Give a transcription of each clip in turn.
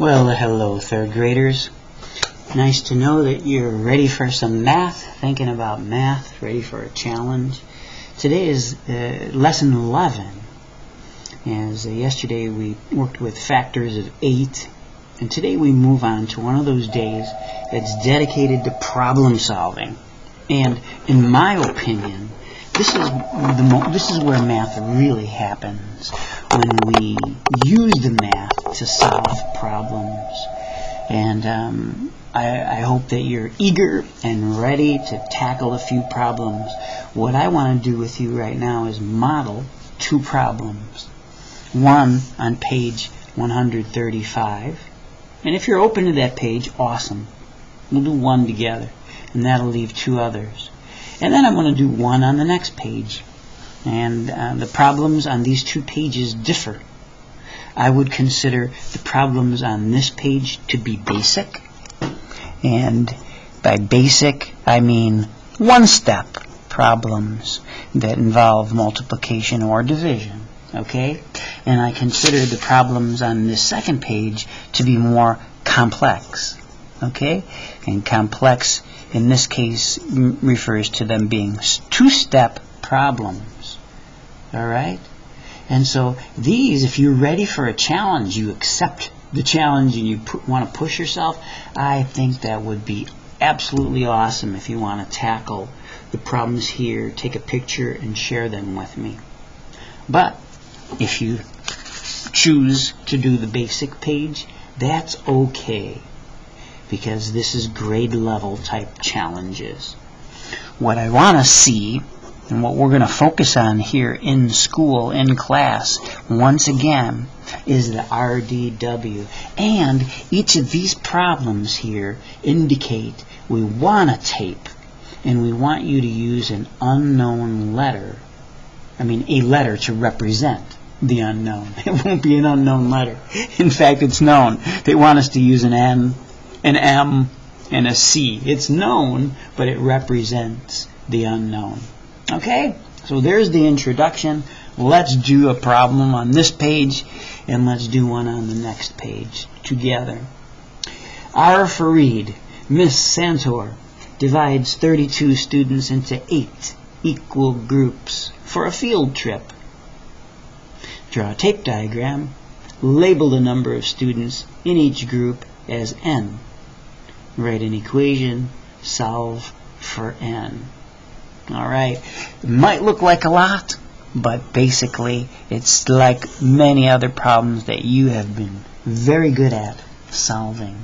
Well, hello, third graders. Nice to know that you're ready for some math, thinking about math, ready for a challenge. Today is lesson 11. As yesterday we worked with factors of 8, and today we move on to one of those days that's dedicated to problem solving. And in my opinion, this is where math really happens, when we use the math to solve problems. And I hope that you're eager and ready to tackle a few problems. What I want to do with you right now is model two problems. One on page 135. And if you're open to that page, awesome. We'll do one together, and that'll leave two others. And then I'm going to do one on the next page. And the problems on these two pages differ. I would consider the problems on this page to be basic. And by basic, I mean one-step problems that involve multiplication or division. Okay? And I consider the problems on this second page to be more complex. Okay? And complex in this case refers to them being two-step problems. Alright? And so these, if you're ready for a challenge, you accept the challenge and you want to push yourself, I think that would be absolutely awesome if you want to tackle the problems here, take a picture and share them with me. But if you choose to do the basic page, that's okay, because this is grade level type challenges. What I want to see, and what we're going to focus on here in school, in class, once again, is the RDW. And each of these problems here indicate we want a tape, and we want you to use an unknown letter. I mean, a letter to represent the unknown. It won't be an unknown letter. In fact, it's known. They want us to use an N, an M, and a C. It's known, but it represents the unknown. Okay? So there's the introduction. Let's do a problem on this page, and let's do one on the next page together. R for read. Miss Santor divides 32 students into 8 equal groups for a field trip. Draw a tape diagram. Label the number of students in each group as n. Write an equation. Solve for n. Alright, it might look like a lot, but basically it's like many other problems that you have been very good at solving.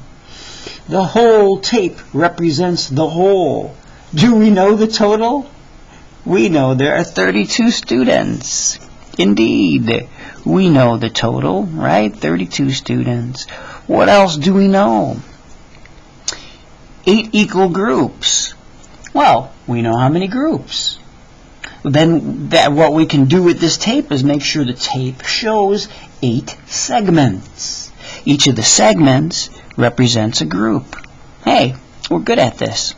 The whole tape represents the whole. Do we know the total? We know there are 32 students. Indeed, we know the total, right? 32 students. What else do we know? 8 equal groups. Well, we know how many groups. Then what we can do with this tape is make sure the tape shows 8 segments. Each of the segments represents a group. Hey, we're good at this.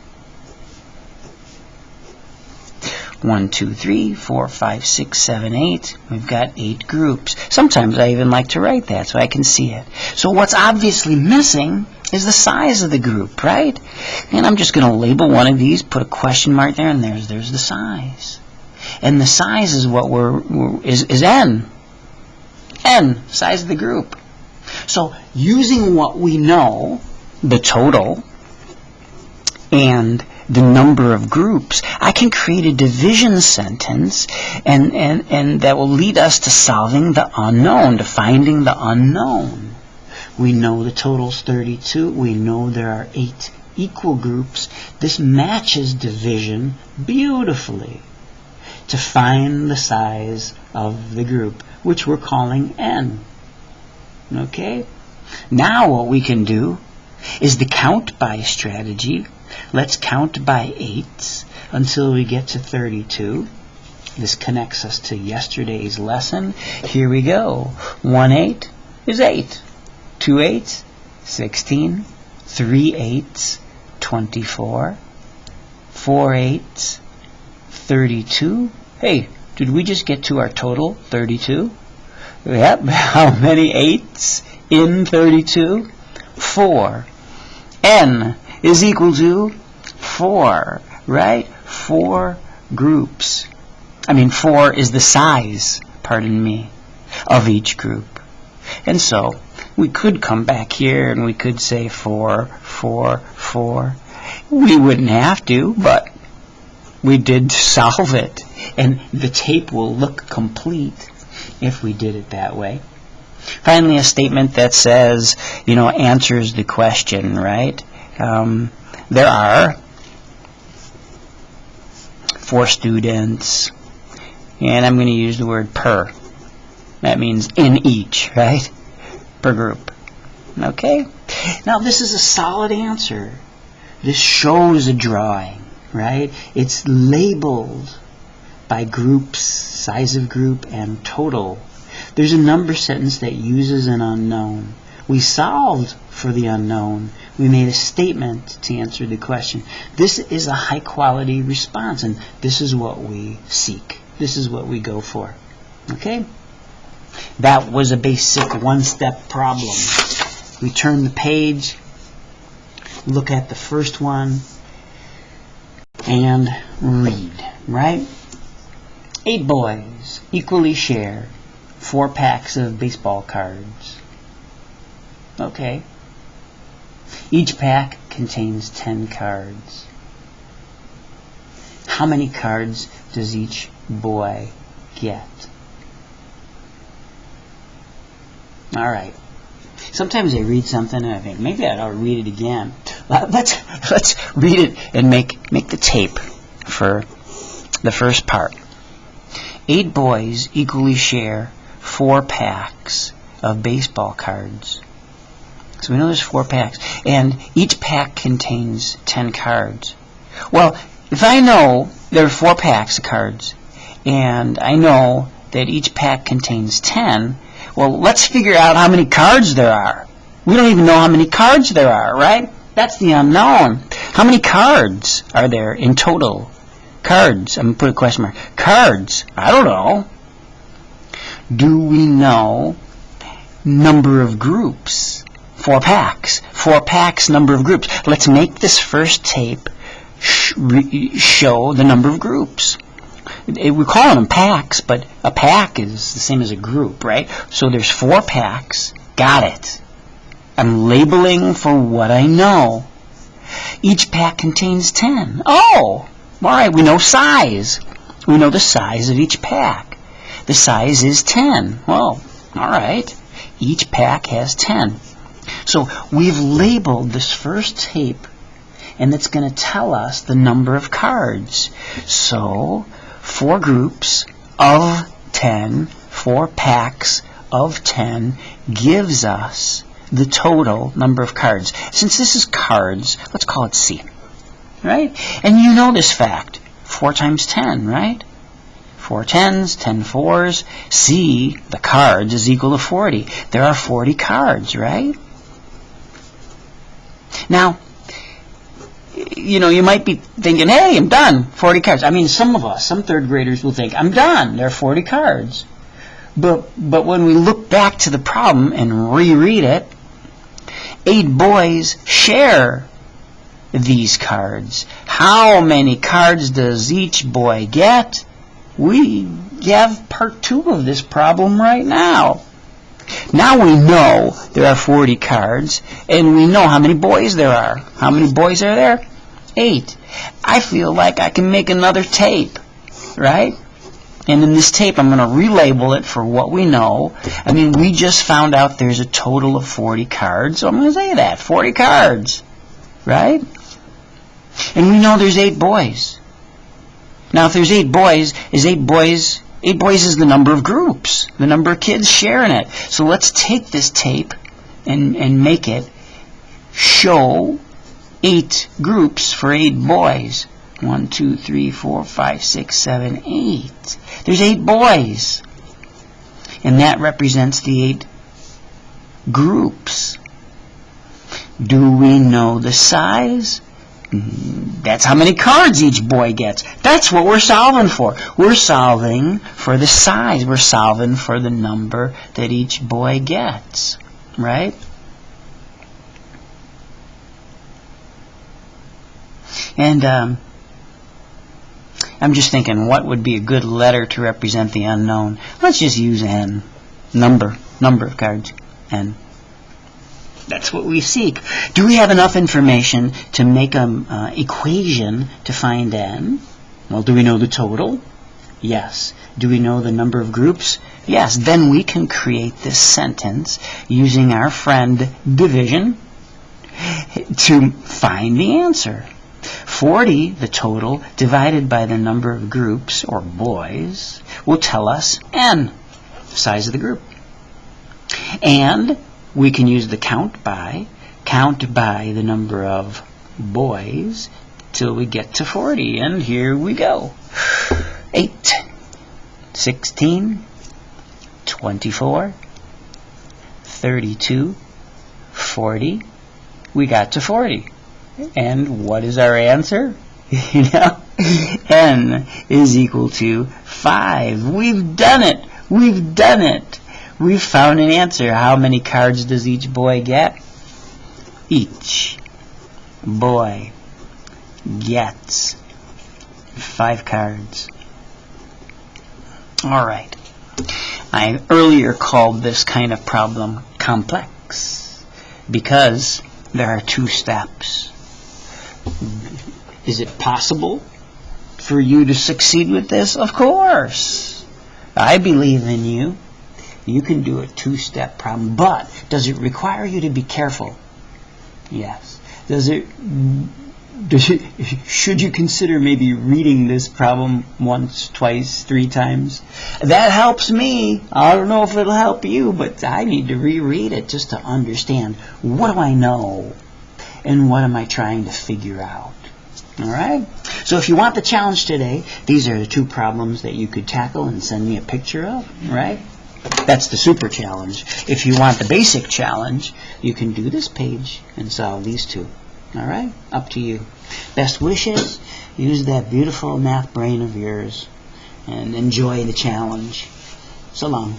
1, 2, 3, 4, 5, 6, 7, 8. We've got 8 groups. Sometimes I even like to write that so I can see it. So what's obviously missing is the size of the group, right? And I'm just going to label one of these, put a question mark there, and there's the size. And the size is what is n. N, size of the group. So using what we know, the total, and the number of groups, I can create a division sentence, and that will lead us to solving the unknown, to finding the unknown. We know the total's 32. We know there are 8 equal groups. This matches division beautifully to find the size of the group, which we're calling n. Okay? Now what we can do is the count by strategy. Let's count by 8s until we get to 32. This connects us to yesterday's lesson. Here we go. 1 8 is 8. 2 8s, 16. 3 8s, 24. 4 8s, 32. Hey, did we just get to our total, 32? Yep. How many 8s in 32? 4. N is equal to 4, right? 4 groups. 4 is the size, pardon me, of each group. And so we could come back here and we could say 4, 4, 4. We wouldn't have to, but we did solve it. And the tape will look complete if we did it that way. Finally, a statement that says, answers the question, right? There are 4 students, and I'm going to use the word per. That means in each, right? Per group. Okay? Now, this is a solid answer. This shows a drawing, right? It's labeled by groups, size of group, and total. There's a number sentence that uses an unknown. We solved for the unknown. We made a statement to answer the question. This is a high-quality response, and this is what we seek. This is what we go for. Okay? That was a basic one-step problem. We turn the page, look at the first one, and read, right? 8 boys equally share 4 packs of baseball cards. Okay. Each pack contains 10 cards. How many cards does each boy get? All right. Sometimes I read something and I think maybe I ought to read it again. Let's read it and make the tape for the first part. 8 boys equally share 4 packs of baseball cards. So we know there's 4 packs, and each pack contains 10 cards. Well, if I know there are 4 packs of cards, and I know that each pack contains 10, well, let's figure out how many cards there are. We don't even know how many cards there are, right? That's the unknown. How many cards are there in total? Cards. I'm going to put a question mark. Cards. I don't know. Do we know number of groups? 4 packs. 4 packs, number of groups. Let's make this first tape show the number of groups. We're calling them packs, but a pack is the same as a group, right? So there's 4 packs. Got it. I'm labeling for what I know. Each pack contains 10. Oh, all right, we know size. We know the size of each pack. The size is 10. Well, all right. Each pack has 10. So we've labeled this first tape, and it's going to tell us the number of cards. So 4 groups of 10, 4 packs of 10 gives us the total number of cards. Since this is cards, let's call it C. Right? And you know this fact. 4 times 10, right? 4 10s, 10 4s. C, the cards, is equal to 40. There are 40 cards, right? Now, you might be thinking, hey, I'm done. 40 cards. Some of us, some 3rd graders will think, I'm done. There are 40 cards. But when we look back to the problem and reread it, 8 boys share these cards. How many cards does each boy get? We have part 2 of this problem right now. Now we know there are 40 cards, and we know how many boys there are. How many boys are there? 8. I feel like I can make another tape, right? And in this tape, I'm going to relabel it for what we know. We just found out there's a total of 40 cards, so I'm going to say that, 40 cards, right? And we know there's 8 boys. Now, if there's 8 boys, is 8 boys is the number of groups, the number of kids sharing it. So let's take this tape and make it show 8 groups for 8 boys. 1, 2, 3, 4, 5, 6, 7, 8. There's 8 boys. And that represents the 8 groups. Do we know the size? That's how many cards each boy gets. That's what we're solving for. We're solving for the size. We're solving for the number that each boy gets. Right? And I'm just thinking, what would be a good letter to represent the unknown? Let's just use N. Number of cards, N. That's what we seek. Do we have enough information to make an equation to find N? Well, do we know the total? Yes. Do we know the number of groups? Yes. Then we can create this sentence using our friend division to find the answer. 40, the total, divided by the number of groups, or boys, will tell us N, the size of the group. And we can use the count by the number of boys till we get to 40. And here we go. 8, 16, 24, 32, 40. We got to 40. And what is our answer? N is equal to 5. We've done it. We've done it. We've found an answer. How many cards does each boy get? Each boy gets 5 cards. All right. I earlier called this kind of problem complex because there are 2 steps. Is it possible for you to succeed with this? Of course. I believe in you. You can do a 2-step problem, but does it require you to be careful? Yes. Should you consider maybe reading this problem once, twice, 3 times? That helps me. I don't know if it'll help you, but I need to reread it just to understand, what do I know and what am I trying to figure out? All right? So if you want the challenge today, these are the 2 problems that you could tackle and send me a picture of, right? That's the super challenge. If you want the basic challenge, you can do this page and solve these 2. All right? Up to you. Best wishes. Use that beautiful math brain of yours and enjoy the challenge. So long.